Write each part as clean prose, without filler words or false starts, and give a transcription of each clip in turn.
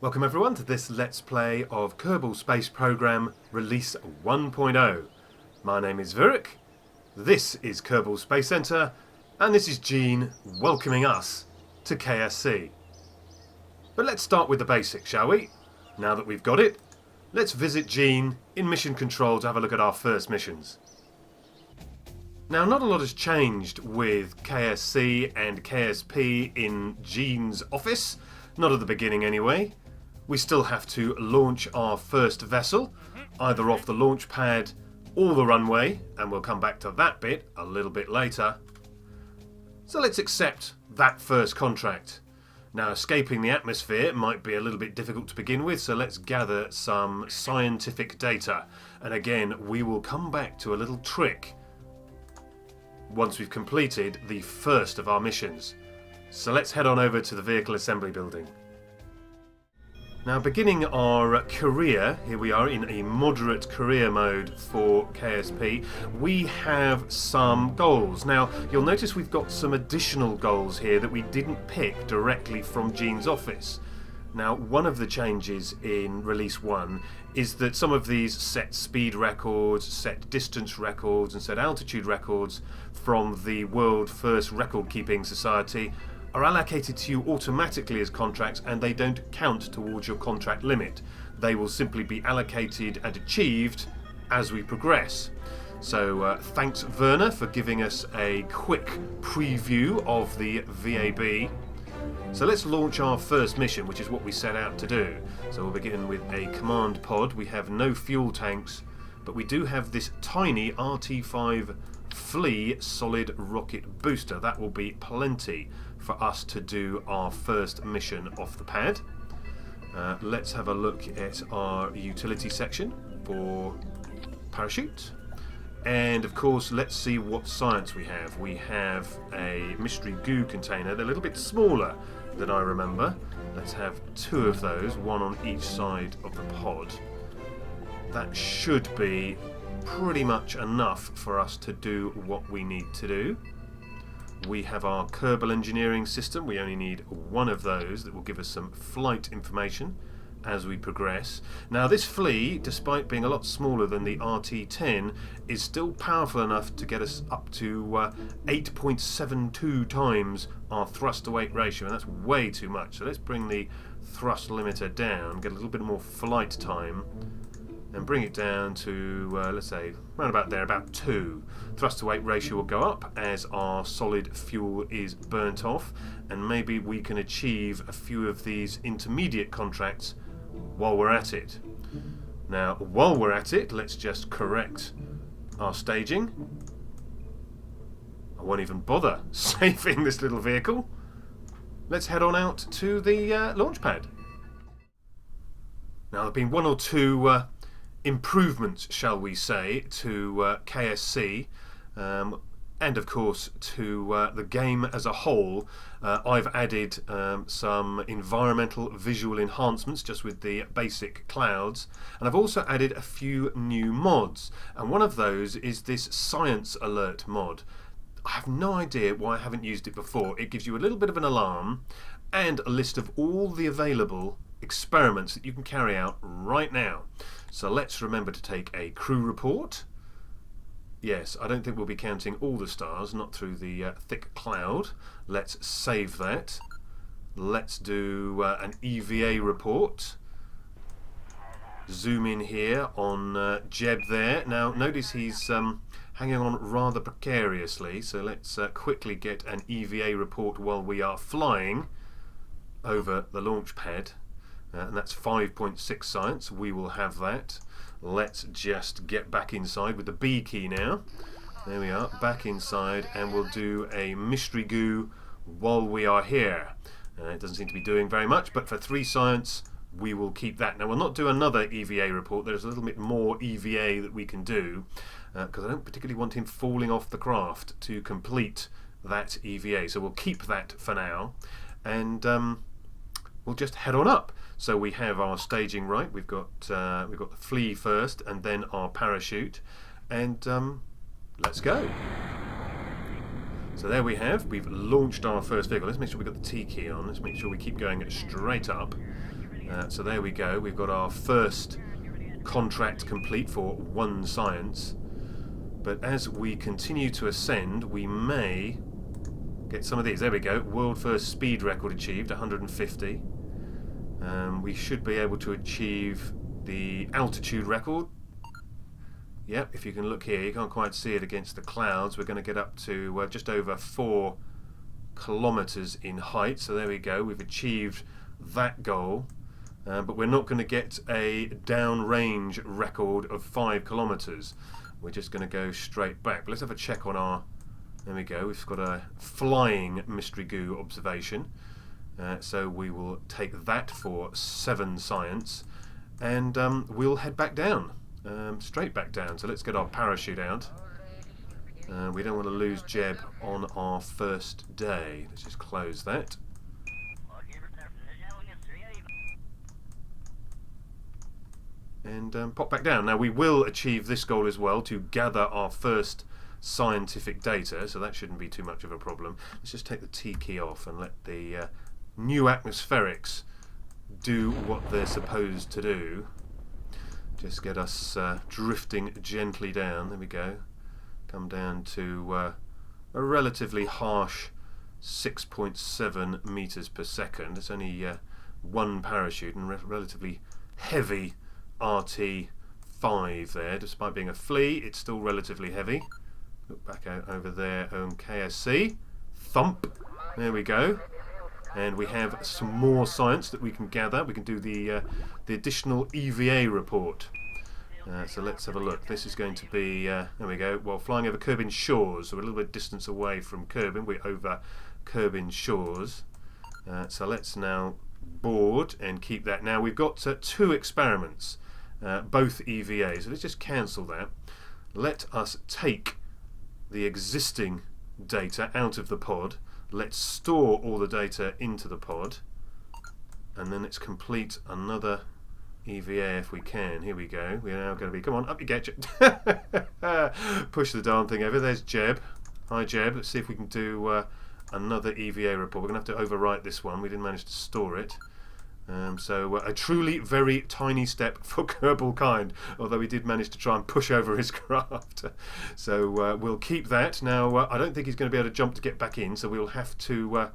Welcome everyone to this Let's Play of Kerbal Space Program Release 1.0. My name is Virik, this is Kerbal Space Center, and this is Gene welcoming us to KSC. But let's start with the basics, shall we? Now that we've got it, let's visit Gene in Mission Control to have a look at our first missions. Now, not a lot has changed with KSC and KSP in Gene's office, not at the beginning anyway. We still have to launch our first vessel, either off the launch pad or the runway, and we'll come back to that bit a little bit later. So let's accept that first contract. Now, escaping the atmosphere might be a little bit difficult to begin with, so let's gather some scientific data. And again, we will come back to a little trick once we've completed the first of our missions. So let's head on over to the vehicle assembly building. Now, beginning our career, here we are in a moderate career mode for KSP, we have some goals. Now, you'll notice we've got some additional goals here that we didn't pick directly from Gene's office. Now, one of the changes in Release 1 is that some of these set speed records, set distance records and set altitude records from the World First Record Keeping Society are allocated to you automatically as contracts, and they don't count towards your contract limit. They will simply be allocated and achieved as we progress. So thanks Werner for giving us a quick preview of the VAB. So let's launch our first mission, which is what we set out to do. So we'll begin with a command pod. We have no fuel tanks, but we do have this tiny RT-5 Flea solid rocket booster. That will be plenty for us to do our first mission off the pad. Let's have a look at our utility section for parachute. And of course, let's see what science we have. We have a mystery goo container. They're a little bit smaller than I remember. Let's have two of those, one on each side of the pod. That should be pretty much enough for us to do what we need to do. We have our Kerbal engineering system. We only need one of those that will give us some flight information as we progress. Now, this Flea, despite being a lot smaller than the RT-10, is still powerful enough to get us up to 8.72 times our thrust to weight ratio, and that's way too much. So let's bring the thrust limiter down, get a little bit more flight time, and bring it down to, let's say, around about there, about 2. Thrust to weight ratio will go up as our solid fuel is burnt off, and maybe we can achieve a few of these intermediate contracts while we're at it. Now, while we're at it, let's just correct our staging. I won't even bother saving this little vehicle. Let's head on out to the launch pad. Now, there have been one or two improvements, shall we say, to KSC, and of course to the game as a whole. I've added some environmental visual enhancements just with the basic clouds, and I've also added a few new mods, and one of those is this science alert mod. I have no idea why I haven't used it before. It gives you a little bit of an alarm and a list of all the available experiments that you can carry out right now. So let's remember to take a crew report. Yes, I don't think we'll be counting all the stars, not through the thick cloud. Let's save that. Let's do an EVA report. Zoom in here on Jeb there. Now notice he's hanging on rather precariously, so let's quickly get an EVA report while we are flying over the launch pad. And that's 5.6 science. We will have that. Let's just get back inside with the B key now. There we are, back inside, and we'll do a mystery goo while we are here. It doesn't seem to be doing very much, but for 3 science, we will keep that. Now, we'll not do another EVA report. There's a little bit more EVA that we can do, because I don't particularly want him falling off the craft to complete that EVA. So we'll keep that for now, and we'll just head on up. So we have our staging right. We've got the Flea first, and then our parachute, and let's go. So there we have. We've launched our first vehicle. Let's make sure we've got the T key on. Let's make sure we keep going straight up. So there we go. We've got our first contract complete for 1 science. But as we continue to ascend, we may get some of these. There we go. World first speed record achieved, 150. We should be able to achieve the altitude record. Yep, if you can look here, you can't quite see it against the clouds. We're going to get up to just over 4 kilometers in height. So there we go. We've achieved that goal. But we're not going to get a downrange record of 5 kilometers. We're just going to go straight back. But let's have a check on our... There we go. We've got a flying mystery goo observation. So we will take that for 7 science. And we'll head back down. Straight back down. So let's get our parachute out. We don't want to lose Jeb on our first day. Let's just close that. And pop back down. Now we will achieve this goal as well, to gather our first scientific data, so that shouldn't be too much of a problem. Let's just take the T key off and let the new atmospherics do what they're supposed to do. Just get us drifting gently down. There we go. Come down to a relatively harsh 6.7 meters per second. It's only 1 parachute and relatively heavy RT5 there. Despite being a flea, it's still relatively heavy. Look back out over there on KSC. Thump. There we go. And we have some more science that we can gather. We can do the additional EVA report. So let's have a look. This is going to be, there we go, well, flying over Kerbin shores. So we're a little bit distance away from Kerbin. We're over Kerbin shores. So let's now board and keep that. Now we've got 2 experiments, both EVA. So let's just cancel that. Let us take the existing data out of the pod. Let's store all the data into the pod, and then let's complete another EVA if we can. Here we go. We're now going to be, come on, up you get. Push the darn thing over. There's Jeb. Hi Jeb. Let's see if we can do another EVA report. We're going to have to overwrite this one. We didn't manage to store it. So a truly very tiny step for Kerbal kind, although he did manage to try and push over his craft. So we'll keep that. Now I don't think he's going to be able to jump to get back in, so we'll have to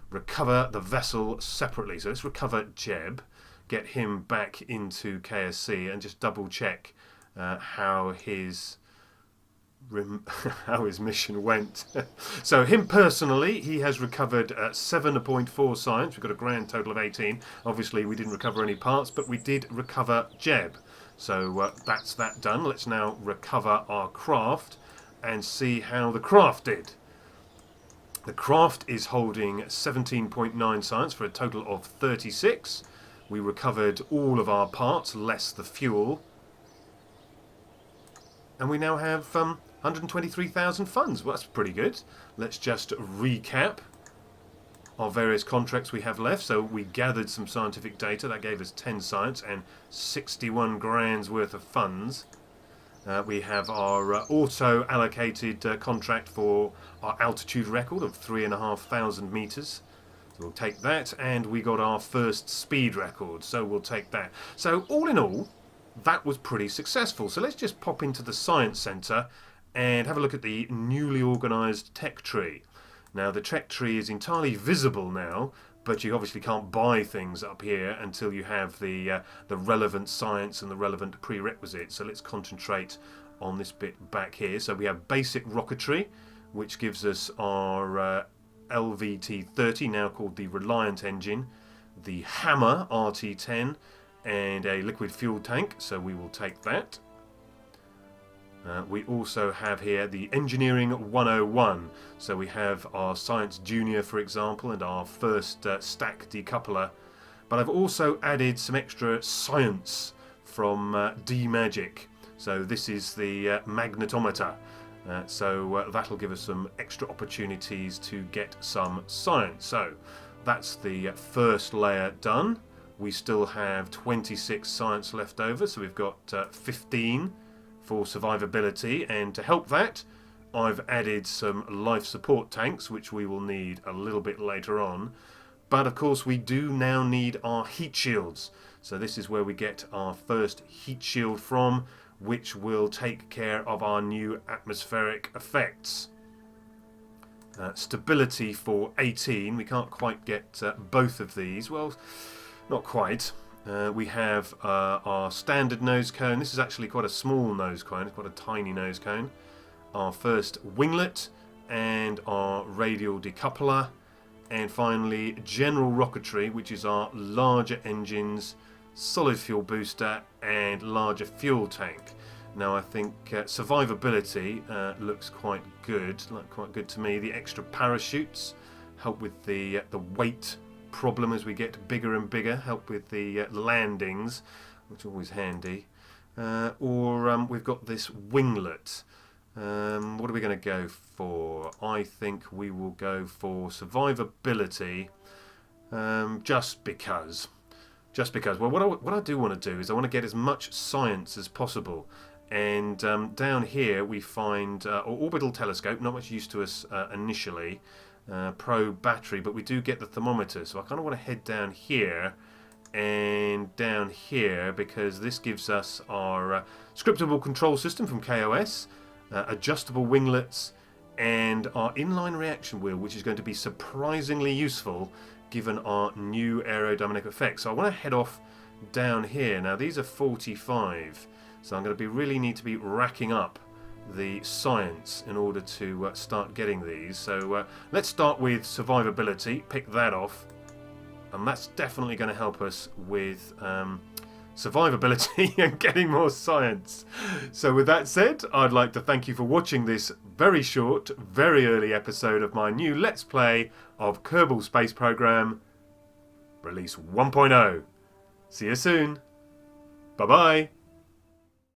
recover the vessel separately. So let's recover Jeb, get him back into KSC, and just double check how his mission went. So him personally, he has recovered 7.4 science. We've got a grand total of 18. Obviously we didn't recover any parts, but we did recover Jeb. So that's that done. Let's now recover our craft and see how the craft did. The craft is holding 17.9 science for a total of 36. We recovered all of our parts, less the fuel. And we now have 123,000 funds. Well, that's pretty good. Let's just recap our various contracts we have left. So we gathered some scientific data. That gave us 10 science and 61 grand's worth of funds. We have our auto-allocated contract for our altitude record of 3,500 meters. So we'll take that. And we got our first speed record. So we'll take that. So all in all, that was pretty successful. So let's just pop into the Science Centre and have a look at the newly organised tech tree. Now the tech tree is entirely visible now, but you obviously can't buy things up here until you have the relevant science and the relevant prerequisites. So let's concentrate on this bit back here. So we have basic rocketry, which gives us our LVT-30, now called the Reliant engine, the Hammer RT-10, and a liquid fuel tank, so we will take that. We also have here the Engineering 101, so we have our Science Junior, for example, and our first stack decoupler. But I've also added some extra science from D-Magic. So this is the magnetometer. So that'll give us some extra opportunities to get some science. So that's the first layer done. We still have 26 science left over, so we've got 15 for survivability, and to help that I've added some life support tanks, which we will need a little bit later on. But of course we do now need our heat shields. So this is where we get our first heat shield from, which will take care of our new atmospheric effects. Stability for 18. We can't quite get both of these. Well, not quite. We have our standard nose cone. This is actually quite a small nose cone. It's quite a tiny nose cone. Our first winglet and our radial decoupler. And finally, general rocketry, which is our larger engines, solid fuel booster and larger fuel tank. Now I think survivability looks quite good to me. The extra parachutes help with the weight problem as we get bigger and bigger, help with the landings, which is always handy. We've got this winglet. What are we going to go for? I think we will go for survivability, just because. Well, what I do want to do is I want to get as much science as possible. And down here we find orbital telescope, not much use to us initially, probe battery, but we do get the thermometer. So I kind of want to head down here and down here, because this gives us our scriptable control system from KOS, adjustable winglets, and our inline reaction wheel, which is going to be surprisingly useful given our new aerodynamic effects. So I want to head off down here. Now these are 45, so I'm going to really need to be racking up the science in order to start getting these. So let's start with survivability, pick that off, and that's definitely going to help us with survivability and getting more science. So with that said, I'd like to thank you for watching this very short, very early episode of my new Let's Play of Kerbal Space Program Release 1.0. See you soon. Bye bye.